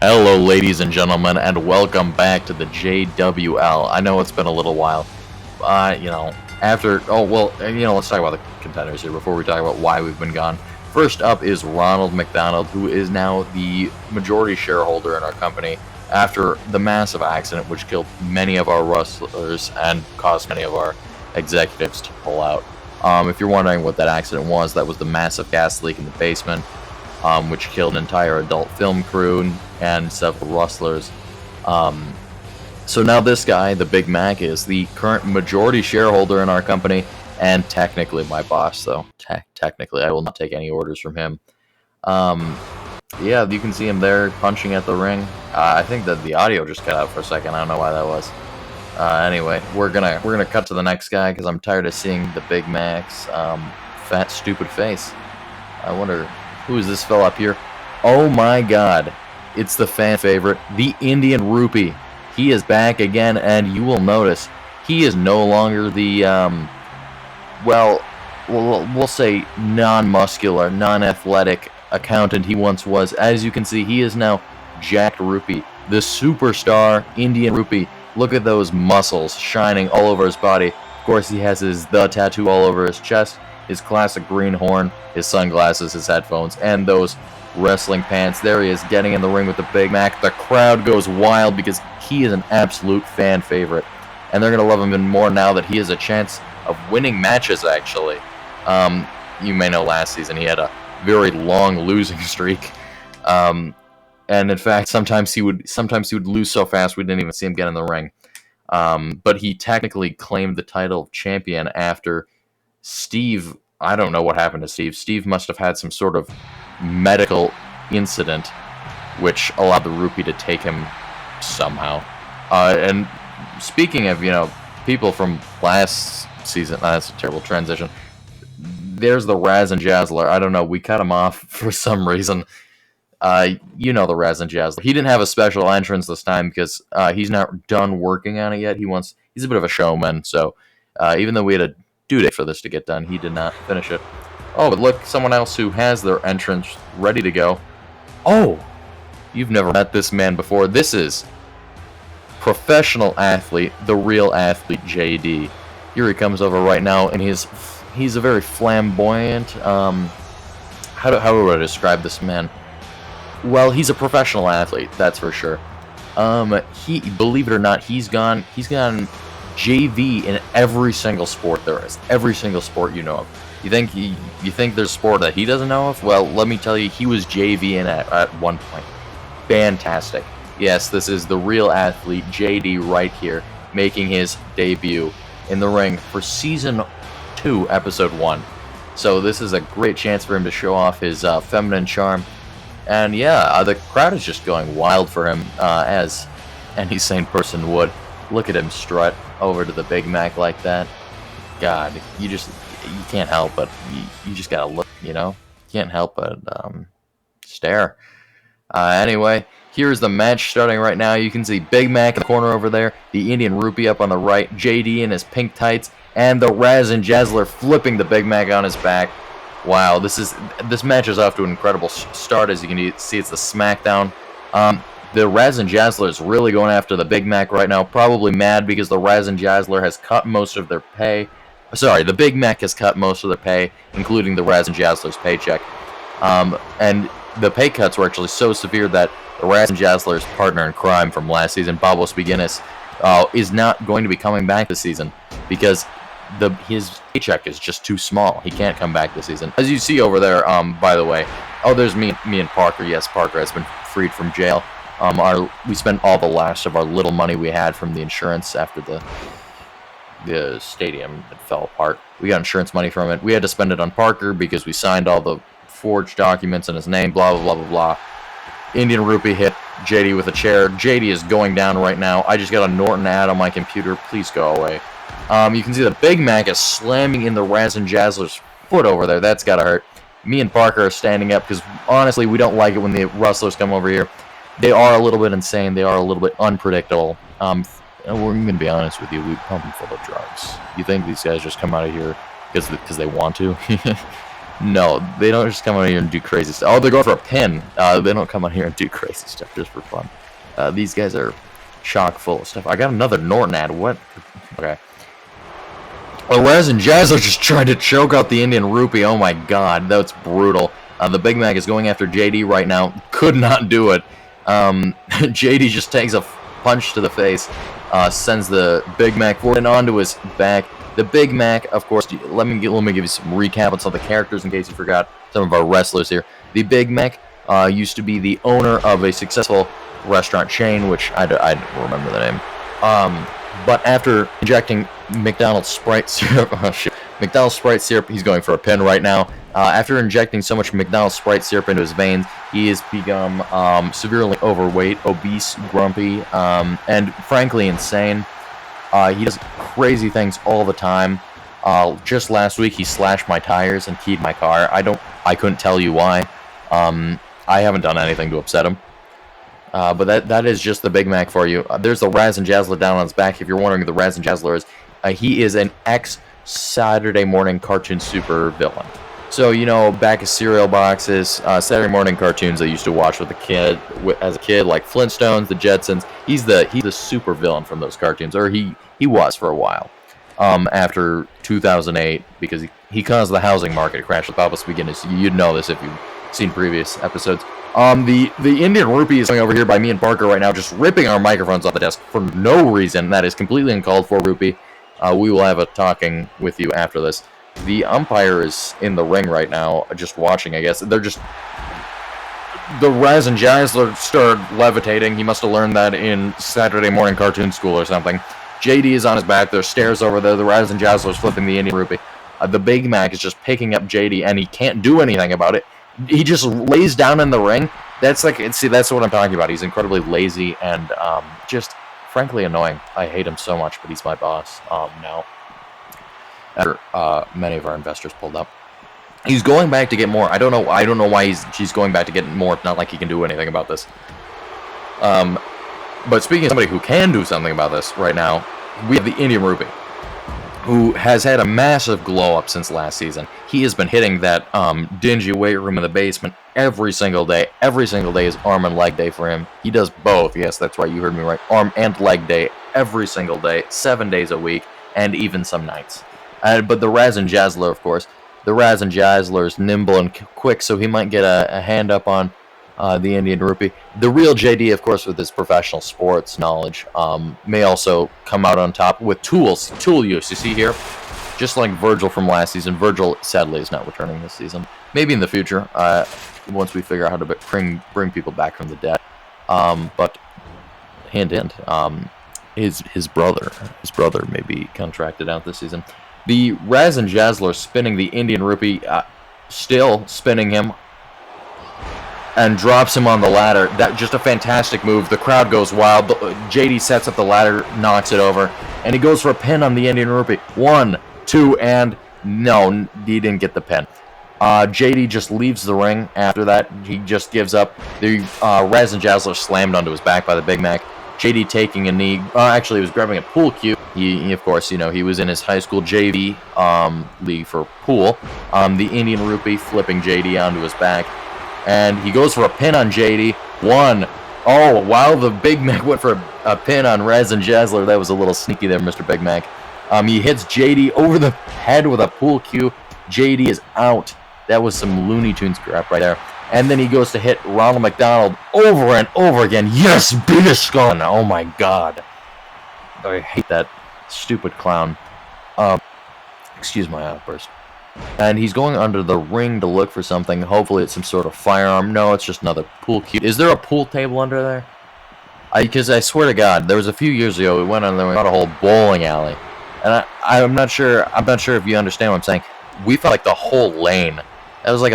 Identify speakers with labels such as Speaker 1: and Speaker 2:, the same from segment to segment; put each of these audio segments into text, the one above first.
Speaker 1: Hello, ladies and gentlemen, and welcome back to the JWL. I know it's been a little while. Let's talk about the contenders here before we talk about why we've been gone. First up is Ronald McDonald, who is now the majority shareholder in our company after the massive accident which killed many of our wrestlers and caused many of our executives to pull out. If you're wondering what that accident was, that was the massive gas leak in the basement, which killed an entire adult film crew and several rustlers. So now this guy, the Big Mac, is the current majority shareholder in our company, and technically my boss, though. Technically, I will not take any orders from him. Yeah, you can see him there punching at the ring. I think that the audio just cut out for a second. I don't know why that was. Anyway, we're gonna cut to the next guy because I'm tired of seeing the Big Mac's fat, stupid face. I wonder, who is this fella up here? Oh my God, it's the fan favorite, the Indian Rupee. He is back again, and you will notice he is no longer the we'll say non-muscular, non-athletic accountant he once was. As you can see, he is now Jacked Rupee, the superstar Indian Rupee. Look at those muscles shining all over his body. Of course, he has his "the" tattoo all over his chest, his classic green horn, his sunglasses, his headphones, and those wrestling pants. There he is, getting in the ring with the Big Mac. The crowd goes wild because he is an absolute fan favorite, and they're going to love him even more now that he has a chance of winning matches, actually. You may know last season he had a very long losing streak, and in fact, sometimes he would lose so fast we didn't even see him get in the ring. But he technically claimed the title of champion after Steve. I don't know what happened to Steve. Steve must have had some sort of medical incident which allowed the Rupee to take him somehow. And speaking of, people from last season, that's a terrible transition. There's the Razzin Jazzler. I don't know, we cut him off for some reason. The Razzin Jazzler. He didn't have a special entrance this time because he's not done working on it yet. He's a bit of a showman, so even though we had a due date for this to get done, he did not finish it. Oh, but look, someone else who has their entrance ready to go. Oh, you've never met this man before. This is professional athlete, the real athlete, JD. Here he comes over right now, and he's a very flamboyant. How do I describe this man? Well, he's a professional athlete, that's for sure. He, believe it or not, he's gone JV in every single sport there is. Every single sport you know of. You think there's a sport that he doesn't know of? Well, let me tell you, he was JV in at one point. Fantastic. Yes, this is the real athlete, JD, right here, making his debut in the ring for Season 2, Episode 1. So this is a great chance for him to show off his feminine charm. And yeah, the crowd is just going wild for him, as any sane person would. Look at him strut over to the Big Mac like that. God, you can't help but, you just gotta look, You can't help but stare. Anyway, here's the match starting right now. You can see Big Mac in the corner over there, the Indian Rupee up on the right, JD in his pink tights, and the Razzin Jazzler flipping the Big Mac on his back. Wow, this match is off to an incredible start. As you can see, it's the SmackDown. The Razzin Jazzler is really going after the Big Mac right now, probably mad because the Razzin Jazzler has cut most of their pay. Sorry, the Big Mac has cut most of their pay, including the Razzin Jazzler's paycheck. And the pay cuts were actually so severe that the Razzin Jazzler's partner in crime from last season, Babos Beginnis, is not going to be coming back this season because his paycheck is just too small. He can't come back this season. As you see over there, by the way, there's me and Parker. Yes, Parker has been freed from jail. We spent all the last of our little money we had from the insurance after the stadium had fell apart. We got insurance money from it. We had to spend it on Parker because we signed all the forged documents in his name, blah, blah, blah, blah, blah. Indian Rupee hit JD with a chair. JD is going down right now. I just got a Norton ad on my computer. Please go away. You can see the Big Mac is slamming in the Razzin Jazzler's foot over there. That's gotta hurt. Me and Parker are standing up because, honestly, we don't like it when the wrestlers come over here. They are a little bit insane. They are a little bit unpredictable. We're going to be honest with you. We pump them full of drugs. You think these guys just come out of here because they want to? No, they don't just come out here and do crazy stuff. Oh, they're going for a pin. They don't come out here and do crazy stuff just for fun. These guys are chock full of stuff. I got another Norton ad. What? Okay. Well, Razzin Jazzler just tried to choke out the Indian Rupee. Oh my god, that's brutal. The Big Mac is going after JD right now. Could not do it. JD just takes a punch to the face, sends the Big Mac forward and onto his back. The Big Mac, of course, let me give you some recap on some of the characters in case you forgot some of our wrestlers here. The Big Mac used to be the owner of a successful restaurant chain, which I don't remember the name. But after injecting McDonald's Sprite syrup, McDonald's Sprite syrup, he's going for a pin right now. After injecting so much McDonald's Sprite syrup into his veins, he has become severely overweight, obese, grumpy, and frankly insane. He does crazy things all the time. Just last week, he slashed my tires and keyed my car. I couldn't tell you why. I haven't done anything to upset him. But that is just the Big Mac for you. There's the Razzin Jazzler down on his back. If you're wondering who the Razzin Jazzler is, he is an ex-Saturday morning cartoon super villain. So, you know, back of cereal boxes, Saturday morning cartoons I used to watch as a kid, like Flintstones, the Jetsons. He's the super villain from those cartoons, or he was for a while. After 2008, because he caused the housing market to crash with Papa's beginnings. You'd know this if you've seen previous episodes. The Indian Rupee is going over here by me and Parker right now, just ripping our microphones off the desk for no reason. That is completely uncalled for, Rupee. We will have a talking with you after this. The umpire is in the ring right now, just watching, I guess. They're just... The Razzin Jazzler started levitating. He must have learned that in Saturday morning cartoon school or something. JD is on his back. There's stairs over there. The Razzin Jazzler is flipping the Indian Rupee. The Big Mac is just picking up JD, and he can't do anything about it. He just lays down in the ring. That's what I'm talking about. He's incredibly lazy and just frankly annoying. I hate him so much, but he's my boss now. After many of our investors pulled up, he's going back to get more. I don't know why he's going back to get more. Not like he can do anything about this. But speaking of somebody who can do something about this right now, we have the Indian Rupee, who has had a massive glow up since last season. He has been hitting that dingy weight room in the basement every single day. Every single day is arm and leg day for him. He does both. Yes, that's right. You heard me right. Arm and leg day every single day, 7 days a week, and even some nights. But the Razzin Jazzler, of course, the Razzin Jazzler is nimble and quick, so he might get a hand up on the Indian Rupee. The real JD, of course, with his professional sports knowledge, may also come out on top with tool use. You see here, just like Virgil from last season. Virgil, sadly, is not returning this season. Maybe in the future, once we figure out how to bring people back from the dead. But hint, his brother may be contracted out this season. The Razzin Jazzler spinning the Indian Rupee, still spinning him, and drops him on the ladder. That just a fantastic move. The crowd goes wild. JD sets up the ladder, knocks it over, and he goes for a pin on the Indian Rupee. 1, 2, and no, he didn't get the pin. JD just leaves the ring after that. He just gives up. The Razzin Jazzler slammed onto his back by the Big Mac. JD taking a knee. Actually, he was grabbing a pool cue. He, of course, he was in his high school JV league for pool. The Indian Rupee flipping JD onto his back. And he goes for a pin on JD. 1. Oh, while the Big Mac went for a pin on Razzin Jazzler. That was a little sneaky there, Mr. Big Mac. He hits JD over the head with a pool cue. JD is out. That was some Looney Tunes crap right there. And then he goes to hit Ronald McDonald over and over again. Yes, biggest skull. Oh my god. I hate that stupid clown. Excuse my outburst. And he's going under the ring to look for something. Hopefully it's some sort of firearm. No, it's just another pool cue. Is there a pool table under there? Because I swear to God, there was a few years ago we went on there and got a whole bowling alley. And I'm not sure if you understand what I'm saying. We felt like the whole lane. That was like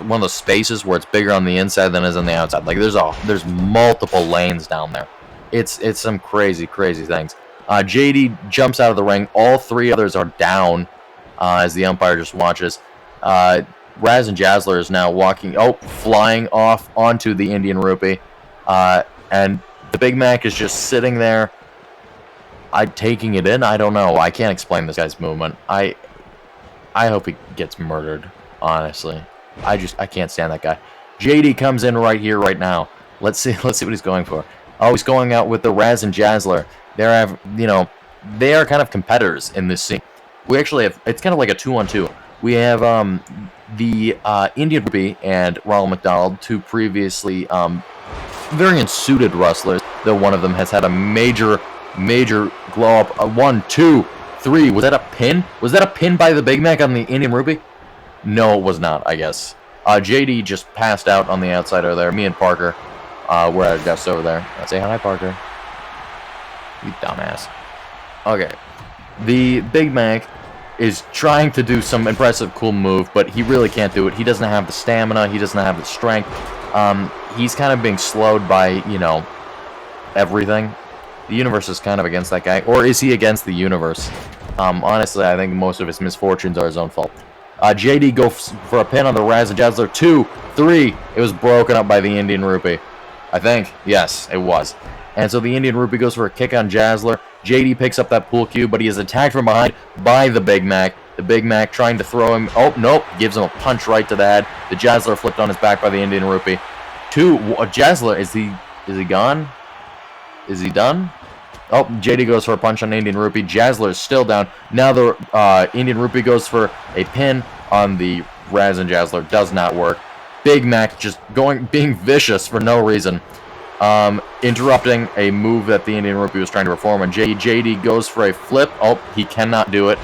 Speaker 1: one of those spaces where it's bigger on the inside than it is on the outside. Like there's multiple lanes down there. It's some crazy things. JD jumps out of the ring. All 3 others are down as the umpire just watches. Razzin Jazzler is now flying off onto the Indian Rupee. And the Big Mac is just sitting there. Taking it in? I don't know. I can't explain this guy's movement. I hope he gets murdered. honestly. I can't stand that guy. JD comes in right here, right now. Let's see what he's going for. Oh, he's going out with the Razzin Jazzler. They are kind of competitors in this scene. We actually have, it's kind of like a 2-on-2. We have the Indian Rupee and Ronald McDonald, two previously very unsuited wrestlers, though one of them has had a major glow up. 1, 2, 3. Was that a pin? Was that a pin by the Big Mac on the Indian Rupee? No, it was not, I guess. JD just passed out on the outside over there. Me and Parker we're at a desk over there. Let's say hi, Parker. You dumbass. Okay. The Big Mac is trying to do some impressive, cool move, but he really can't do it. He doesn't have the stamina. He doesn't have the strength. He's kind of being slowed by, everything. The universe is kind of against that guy. Or is he against the universe? Honestly, I think most of his misfortunes are his own fault. JD goes for a pin on the Razzin Jazzler. 2, 3. It was broken up by the Indian Rupee. I think. Yes, it was. And so the Indian Rupee goes for a kick on Jazzler. JD picks up that pool cue, but he is attacked from behind by the Big Mac. The Big Mac trying to throw him. Oh, nope. Gives him a punch right to the head. The Jazzler flipped on his back by the Indian Rupee. 2. Jazzler, is he gone? Is he done? Oh, JD goes for a punch on Indian Rupee. Jazzler is still down. Now the Indian Rupee goes for a pin on the Razzin Jazzler. Does not work. Big Mac just being vicious for no reason. Interrupting a move that the Indian Rupee was trying to perform. And JD goes for a flip. Oh, he cannot do it.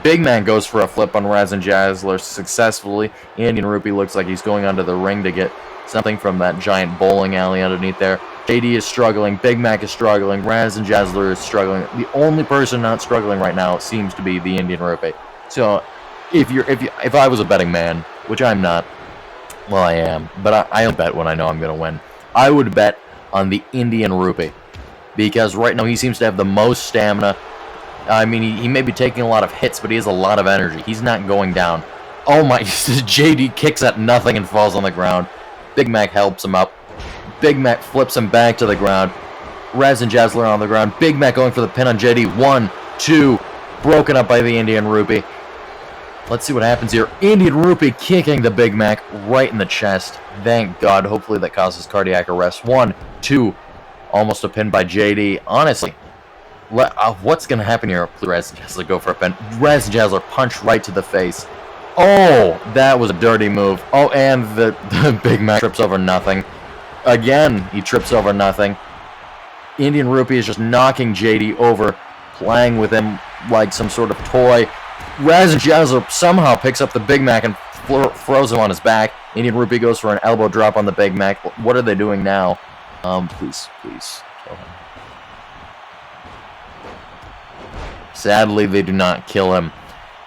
Speaker 1: Big Man goes for a flip on Razzin Jazzler successfully. Indian Rupee looks like he's going onto the ring to get something from that giant bowling alley underneath there. JD is struggling. Big Mac is struggling. Razzin Jazzler is struggling. The only person not struggling right now seems to be the Indian Rupee. So, if I was a betting man, which I'm not, well, I am, but I don't bet when I know I'm going to win. I would bet on the Indian Rupee because right now he seems to have the most stamina. I mean, he may be taking a lot of hits, but he has a lot of energy. He's not going down. Oh my, JD kicks at nothing and falls on the ground. Big Mac helps him up. Big Mac flips him back to the ground. Razzin Jazzler on the ground. Big Mac going for the pin on JD. 1, 2. Broken up by the Indian Rupee. Let's see what happens here. Indian Rupee kicking the Big Mac right in the chest. Thank God. Hopefully that causes cardiac arrest. 1, 2. Almost a pin by JD. Honestly, what's going to happen here? Razzin Jazzler go for a pin. Razzin Jazzler punch right to the face. Oh, that was a dirty move. Oh, and the Big Mac trips over nothing. Again, he trips over nothing. Indian Rupee is just knocking JD over, playing with him like some sort of toy. Razzin Jazzler somehow picks up the Big Mac and throws him on his back. Indian Rupee goes for an elbow drop on the Big Mac. What are they doing now? Please kill him. Sadly, they do not kill him.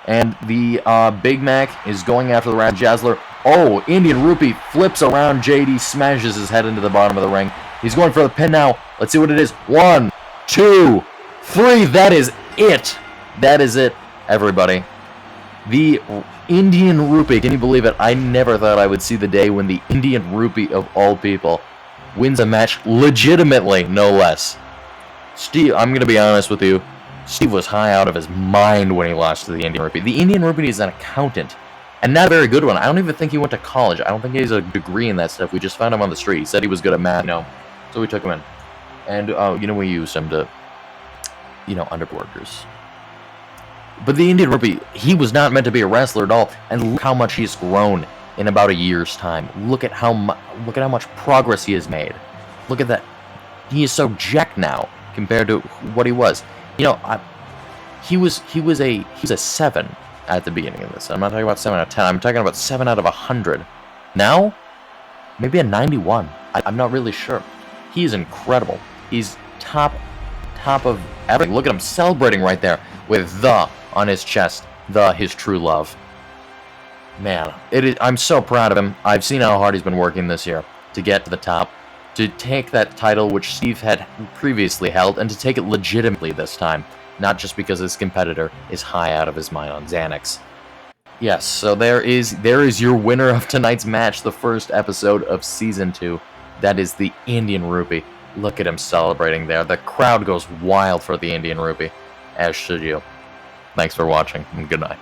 Speaker 1: And the Big Mac is going after the Razzin Jazzler. Oh, Indian Rupee flips around JD, smashes his head into the bottom of the ring. He's going for the pin now. Let's see what it is. 1, 2, 3. That is it. That is it, everybody. The Indian Rupee. Can you believe it? I never thought I would see the day when the Indian Rupee, of all people, wins a match legitimately, no less. Steve, I'm going to be honest with you. Steve was high out of his mind when he lost to the Indian Rupee. The Indian Rupee is an accountant. And not a very good one. I don't even think he went to college. I don't think he has a degree in that stuff. We just found him on the street. He said he was good at math, so we took him in. And, we used him to, underworkers. But the Indian Rupee, he was not meant to be a wrestler at all. And look how much he's grown in about a year's time. Look at how much progress he has made. Look at that. He is so jacked now compared to what he was. He was a 7 at the beginning of this. I'm not talking about 7 out of 10. I'm talking about 7 out of 100. Now, maybe a 91. I'm not really sure. He is incredible. He's top of everything. Look at him celebrating right there with the on his chest. His true love. Man, I'm so proud of him. I've seen how hard he's been working this year to get to the top, to take that title which Steve had previously held, and to take it legitimately this time. Not just because his competitor is high out of his mind on Xanax. Yes, so there is your winner of tonight's match, the first episode of Season 2. That is the Indian Rupee. Look at him celebrating there. The crowd goes wild for the Indian Rupee, as should you. Thanks for watching, and good night.